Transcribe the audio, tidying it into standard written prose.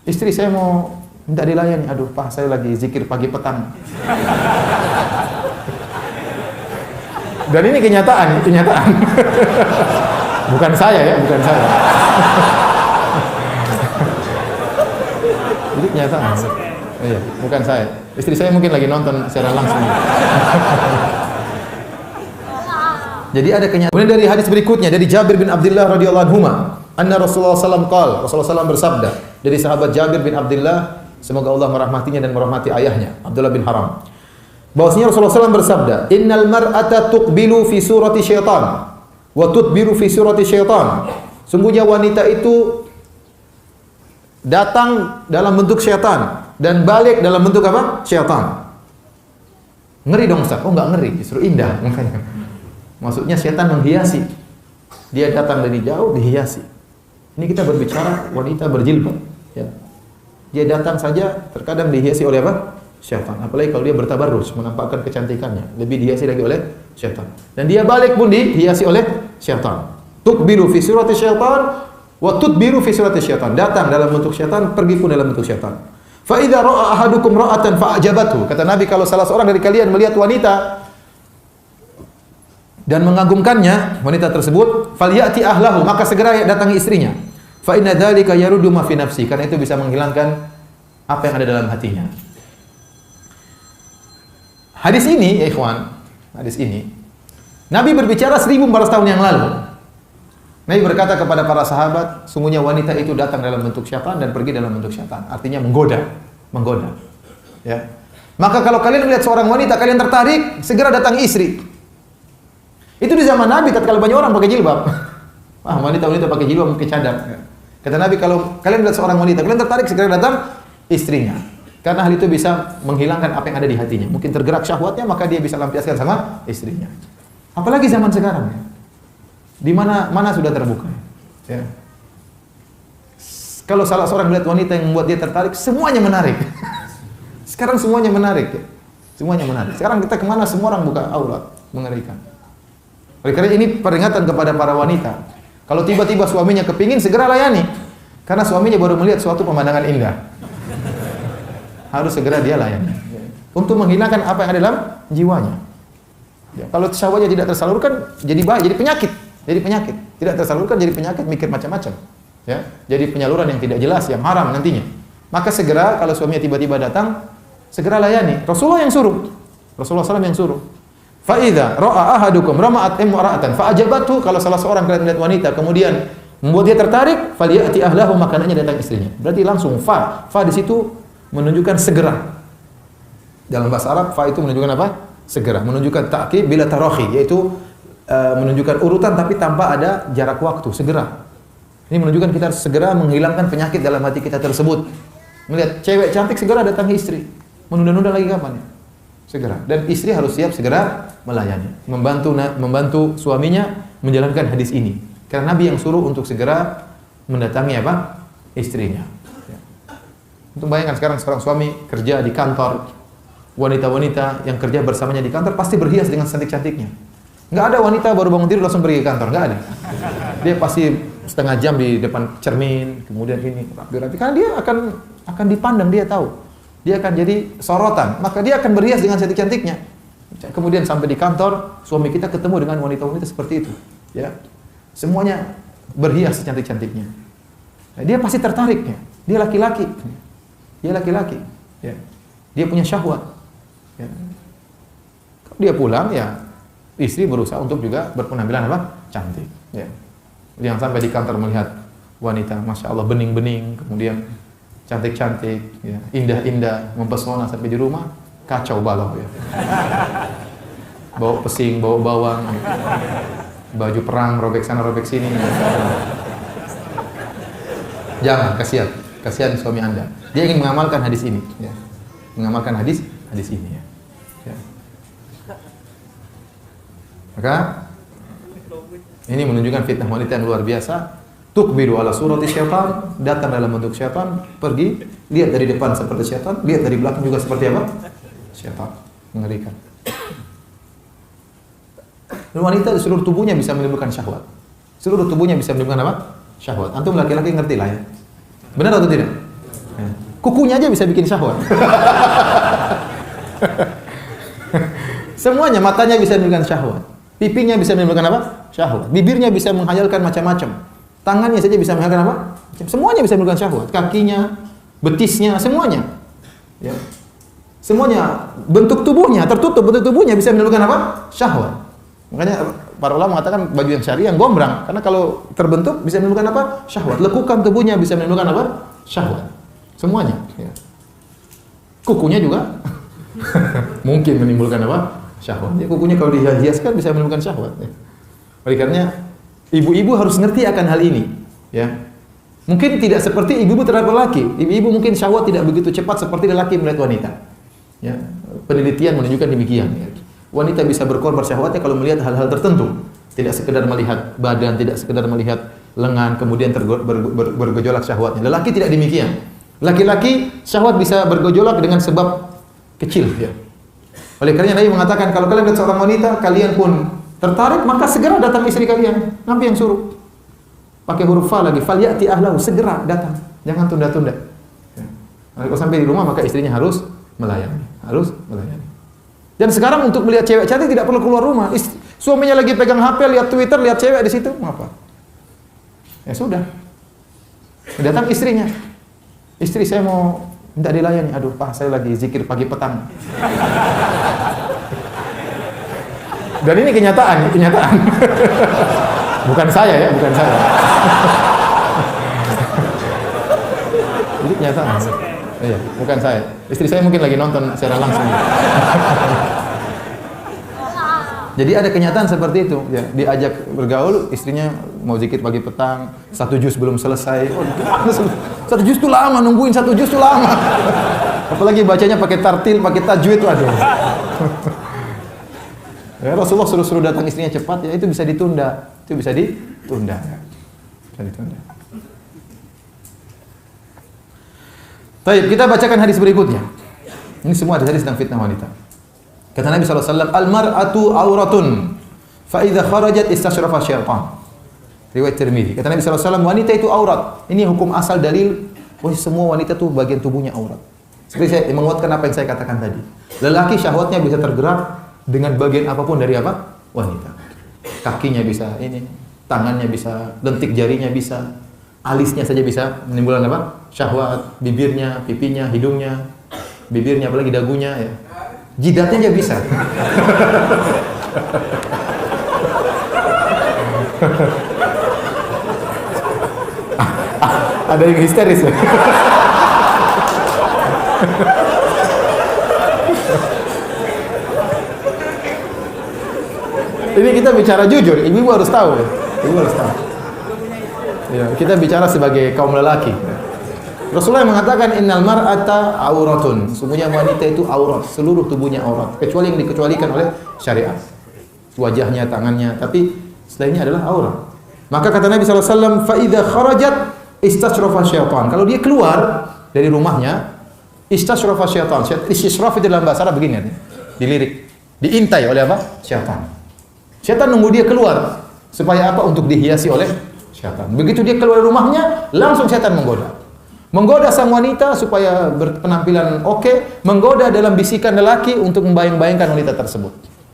Istri saya mau minta dilayani. Aduh, Pak, saya lagi zikir pagi petang. Dan ini kenyataan. Bukan saya ya, bukan saya. Jadi kenyataan. Iya, bukan saya. Istri saya mungkin lagi nonton secara langsung. Jadi ada kenyataan. Kemudian dari hadis berikutnya dari Jabir bin Abdullah radhiyallahu anhu, anna Rasulullah SAW qala, Rasulullah SAW bersabda dari sahabat Jabir bin Abdullah, semoga Allah merahmatinya dan merahmati ayahnya, Abdullah bin Haram. Bahwasanya Rasulullah SAW bersabda, innal mar'ata tuqbilu fi surati syaitan wa tudbiru fi surati syaitan. Sungguhnya wanita itu datang dalam bentuk syaitan dan balik dalam bentuk apa? Syaitan. Ngeri dong Ustaz. Oh enggak ngeri, justru indah makanya. Maksudnya syaitan menghiasi. Dia datang dari jauh dihiasi. Ini kita berbicara wanita berjilbab, ya. Dia datang saja terkadang dihiasi oleh apa? Syaitan. Apalagi kalau dia bertabarruj, menampakkan kecantikannya, lebih dihiasi lagi oleh syaitan. Dan dia balik pun dihiasi oleh syaitan. Tuqbilu fi surati syaitan wa tudbiru fi surati syaitan. Datang dalam bentuk syaitan, pergi pun dalam bentuk syaitan. Fa idza ra'a ahadukum ra'atan fa ajabathu. Kata Nabi, kalau salah seorang dari kalian melihat wanita dan mengagumkannya, wanita tersebut, falyati ahlahu, maka segera datangi istrinya. Fa inna dzalika yaruddu ma fi nafsi, karena itu bisa menghilangkan apa yang ada dalam hatinya. Hadis ini, ya ikhwan, hadis ini Nabi berbicara 1400 tahun yang lalu. Nabi berkata kepada para sahabat, sungguhnya wanita itu datang dalam bentuk syaitan dan pergi dalam bentuk syaitan. Artinya menggoda. Ya. Maka kalau kalian melihat seorang wanita, kalian tertarik, segera datangi istri. Itu di zaman Nabi, tatkala banyak orang pakai jilbab. Wanita-wanita pakai jilbab, pakai cadar. Kata Nabi, kalau kalian melihat seorang wanita, kalian tertarik, segera datang istrinya. Karena hal itu bisa menghilangkan apa yang ada di hatinya. Mungkin tergerak syahwatnya, maka dia bisa lampiaskan sama istrinya. Apalagi zaman sekarang, ya. Di mana sudah terbuka. Ya. Kalau salah seorang melihat wanita yang membuat dia tertarik, semuanya menarik. Sekarang semuanya menarik. Ya. Semuanya menarik. Sekarang kita kemana semua orang buka aurat, mengerikan. Oleh karena ini peringatan kepada para wanita. Kalau tiba-tiba suaminya kepingin, segera layani. Karena suaminya baru melihat suatu pemandangan indah. Harus segera dia layani. Untuk menghilangkan apa yang ada dalam jiwanya. Ya, kalau syahwatnya tidak tersalurkan, jadi bahaya, jadi penyakit. Tidak tersalurkan jadi penyakit, mikir macam-macam. Ya, jadi penyaluran yang tidak jelas, yang haram nantinya. Maka segera kalau suaminya tiba-tiba datang, segera layani. Rasulullah SAW yang suruh. Fa idza ra'a ahadukum rama'at imra'atan fa ajabathu, kalau salah seorang kalian melihat wanita kemudian membuat dia tertarik, falyati ahlahu, makanannya datang istrinya. Berarti langsung fa di situ menunjukkan segera. Dalam bahasa Arab fa itu menunjukkan apa? Segera, menunjukkan ta'qib bila tarakhi, yaitu menunjukkan urutan tapi tanpa ada jarak waktu, segera. Ini menunjukkan kita harus segera menghilangkan penyakit dalam hati kita tersebut. Melihat cewek cantik, segera datangi istri. Menunda-nunda lagi kapan? Segera. Dan istri harus siap segera melayani, membantu suaminya menjalankan hadis ini. Karena Nabi yang suruh untuk segera mendatangi apa? Istrinya. Ya. Untuk bayangkan sekarang suami kerja di kantor, wanita-wanita yang kerja bersamanya di kantor pasti berhias dengan cantik-cantiknya. Nggak ada wanita baru bangun tidur langsung pergi ke kantor, nggak ada. Dia pasti setengah jam di depan cermin, kemudian ini rapi-rapi. Karena dia akan dipandang, dia tahu. Dia akan jadi sorotan, maka dia akan berhias dengan cantik-cantiknya. Kemudian sampai di kantor, suami kita ketemu dengan wanita-wanita seperti itu. Ya, semuanya berhias cantik-cantiknya. Nah, dia pasti tertarik. Ya. Dia laki-laki. Ya. Dia punya syahwat. Ya. Kalau dia pulang, ya istri berusaha untuk juga berpenampilan apa? Cantik. Ya. Jangan sampai di kantor melihat wanita, masya Allah bening-bening, kemudian cantik-cantik, ya, indah-indah, mempesona, sampai di rumah kacau balau. Ya. Bawa pesing, bawa bawang, ya. Baju perang, robek sana, robek sini. Ya. Jangan, kasihan suami Anda. Dia ingin mengamalkan hadis ini. Ya. Mengamalkan hadis ini. Ya. Ya. Maka ini menunjukkan fitnah wanita yang luar biasa. Tuqbilu ala surati syaitan, datang dalam bentuk syaitan, pergi, lihat dari depan seperti syaitan, lihat dari belakang juga seperti apa? Syaitan. Mengerikan. Dan wanita di seluruh tubuhnya bisa menimbulkan syahwat. Seluruh tubuhnya bisa menimbulkan apa? Syahwat. Antum laki-laki ngerti lah ya. Benar atau tidak? Ya. Kukunya aja bisa bikin syahwat. Semuanya, matanya bisa menimbulkan syahwat. Pipinya bisa menimbulkan apa? Syahwat. Bibirnya bisa menghayalkan macam-macam. Tangannya saja bisa menghayalkan apa? Semuanya bisa menimbulkan syahwat. Kakinya, betisnya, semuanya. Ya. Semuanya, bentuk tubuhnya tertutup, bentuk tubuhnya bisa menimbulkan apa? Syahwat. Makanya para ulama mengatakan baju yang syari yang gombrang, karena kalau terbentuk bisa menimbulkan apa? Syahwat. Lekukan tubuhnya bisa menimbulkan apa? Syahwat. Semuanya. Ya. Kukunya juga mungkin menimbulkan apa? Syahwat. Ya, kukunya kalau dihiaskan bisa menimbulkan syahwat. Ya. Oleh karenanya ibu-ibu harus ngerti akan hal ini. Ya. Mungkin tidak seperti ibu-ibu terhadap lelaki. Ibu-ibu mungkin syahwat tidak begitu cepat seperti lelaki melihat wanita. Ya. Penelitian menunjukkan demikian. Ya. Wanita bisa berkorban syahwatnya kalau melihat hal-hal tertentu. Tidak sekedar melihat badan, tidak sekedar melihat lengan, kemudian bergejolak syahwatnya. Lelaki tidak demikian. Laki-laki syahwat bisa bergejolak dengan sebab kecil. Ya. Oleh karena Nabi mengatakan, kalau kalian lihat seorang wanita, kalian pun tertarik, maka segera datang istri kalian. Nabi yang suruh. Pakai huruf fa lagi, falyati ahlahu, segera datang. Jangan tunda-tunda. Ya. Kalau sampai di rumah, maka istrinya harus melayani. Harus melayani. Dan sekarang untuk melihat cewek cantik tidak perlu keluar rumah. Suaminya lagi pegang HP, lihat Twitter, lihat cewek di situ, apa? Ya sudah. Datang istrinya. Istri, saya mau minta dilayani. Aduh, Pak, saya lagi zikir pagi petang. Dan ini kenyataan. Bukan saya ya, bukan saya. Jadi kenyataan. Iya, bukan saya. Istri saya mungkin lagi nonton secara langsung. Jadi ada kenyataan seperti itu. Ya, diajak bergaul, istrinya mau zikir pagi petang, 1 juz belum selesai. Oh, 1 juz itu lama, nungguin 1 juz itu lama. Apalagi bacanya pakai tartil, pakai tajwid, aduh. Ya, Rasulullah suruh datang istrinya cepat, ya itu bisa ditunda. Itu bisa ditunda. Bisa ditunda. Baik, kita bacakan hadis berikutnya. Ini semua hadis tentang fitnah wanita. Kata Nabi SAW, al-mar'atu auratun, fa idza kharajat istashrafa syaitan. Riwayat Tirmidzi. Kata Nabi SAW, wanita itu aurat. Ini hukum asal dalil, semua wanita itu bagian tubuhnya aurat. Seperti saya menguatkan apa yang saya katakan tadi. Lelaki syahwatnya bisa tergerak dengan bagian apapun dari apa? Wanita. Kakinya bisa ini, tangannya bisa, lentik jarinya bisa, alisnya saja bisa menimbulkan apa? Syahwat, bibirnya, pipinya, hidungnya, bibirnya, apalagi dagunya ya. Jidatnya aja bisa. Ada yang histeris ya. Ini kita bicara jujur, ibu harus tahu. Ibu harus tahu. Ya, kita bicara sebagai kaum lelaki. Rasulullah mengatakan innal mar'ata auratun. Sesungguhnya wanita itu aurat, seluruh tubuhnya aurat, kecuali yang dikecualikan oleh syariat. Wajahnya, tangannya, tapi selainnya adalah aurat. Maka kata Nabi SAW, fa idza kharajat istashrafa syaitan. Kalau dia keluar dari rumahnya, istashrafa syaitan. Istishraf itu dalam bahasa Arab begini, dilirik, diintai oleh apa? Syaitan. Syaitan nunggu dia keluar supaya apa? Untuk dihiasi oleh syaitan. Begitu dia keluar dari rumahnya, langsung syaitan menggoda. Menggoda sang wanita supaya berpenampilan oke, menggoda dalam bisikan lelaki untuk membayang-bayangkan wanita tersebut.